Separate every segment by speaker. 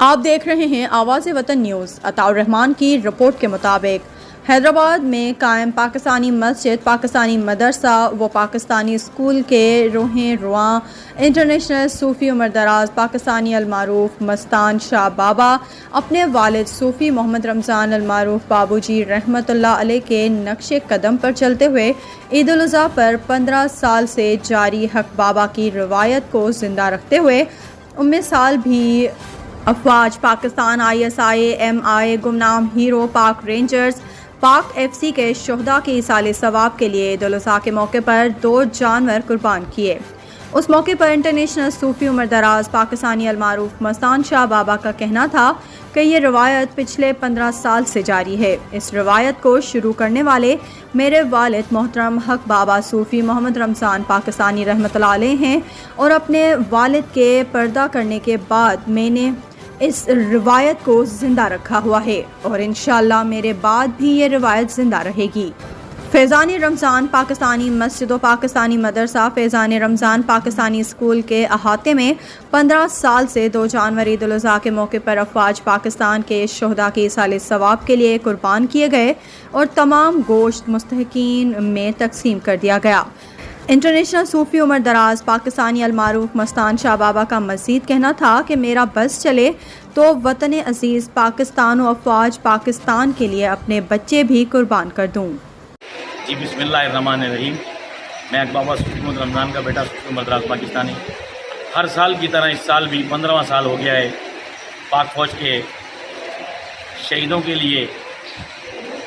Speaker 1: آپ دیکھ رہے ہیں آواز وطن نیوز۔ عطاء الرحمان کی رپورٹ کے مطابق حیدرآباد میں قائم پاکستانی مسجد، پاکستانی مدرسہ و پاکستانی اسکول کے روحیں رواں انٹرنیشنل صوفی عمر دراز پاکستانی المعروف مستان شاہ بابا اپنے والد صوفی محمد رمضان المعروف بابو جی رحمۃ اللہ علیہ کے نقش قدم پر چلتے ہوئے عید الاضحیٰ پر 15 سال سے جاری حق بابا کی روایت کو زندہ رکھتے ہوئے سال بھی افواج پاکستان، ISI، MI، گمنام ہیرو، پاک رینجرز، پاک FC کے شہداء کی ایصال ثواب کے لیے عید الاضحیٰ کے موقع پر 2 جانور قربان کیے۔ اس موقع پر انٹرنیشنل صوفی عمر دراز پاکستانی المعروف مستان شاہ بابا کا کہنا تھا کہ یہ روایت پچھلے 15 سال سے جاری ہے۔ اس روایت کو شروع کرنے والے میرے والد محترم حق بابا صوفی محمد رمضان پاکستانی رحمۃ اللہ علیہ ہیں، اور اپنے والد کے پردہ کرنے کے بعد میں نے اس روایت کو زندہ رکھا ہوا ہے، اور انشاءاللہ میرے بعد بھی یہ روایت زندہ رہے گی۔ فیضان رمضان پاکستانی مسجد و پاکستانی مدرسہ فیضان رمضان پاکستانی اسکول کے احاطے میں 15 سال سے 2 جانور عید الاضحیٰ کے موقع پر افواج پاکستان کے شہداء کی ایصال ثواب کے لیے قربان کیے گئے، اور تمام گوشت مستحقین میں تقسیم کر دیا گیا۔ انٹرنیشنل صوفی عمر دراز پاکستانی المعروف مستان شاہ بابا کا مزید کہنا تھا کہ میرا بس چلے تو وطن عزیز پاکستان و افواج پاکستان کے لیے اپنے بچے بھی قربان کر دوں۔
Speaker 2: جی بسم اللہ الرحمن الرحیم۔ میں حق بابا صوفی محمد رمضان کا بیٹا صوفی عمر دراز پاکستانی، ہر سال کی طرح اس سال بھی 15واں سال ہو گیا ہے پاک فوج کے شہیدوں کے لیے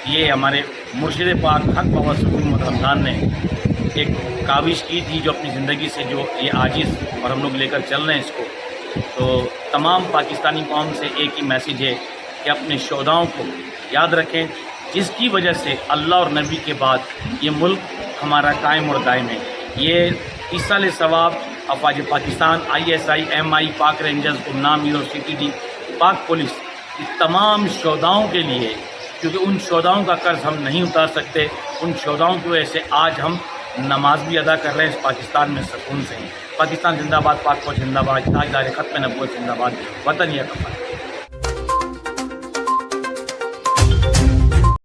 Speaker 2: یہ ہمارے مرشد پاک حق بابا صوفی محمد رمضان نے ایک کاوش کی تھی، جو اپنی زندگی سے جو یہ عاجز اور ہم لوگ لے کر چل رہے ہیں اس کو، تو تمام پاکستانی قوم سے ایک ہی میسیج ہے کہ اپنے شہداؤں کو یاد رکھیں، جس کی وجہ سے اللہ اور نبی کے بعد یہ ملک ہمارا قائم اور دائم ہے۔ یہ ایصال ثواب افواج پاکستان، ISI، MI، پاک رینجرز، گمنام ہیرو، CTD، پاک پولیس، یہ تمام شہداؤں کے لیے ہے، کیونکہ ان شہداؤں کا قرض ہم نہیں اتار سکتے۔ ان شہداؤں کی وجہ سے آج ہم نماز بھی ادا کر رہے ہیں اس پاکستان میں سکون سے۔ پاکستان زندہ باد، پاک فوج زندہ باد، تاجدار ختم نبوت زندہ باد، وطن یا کفن۔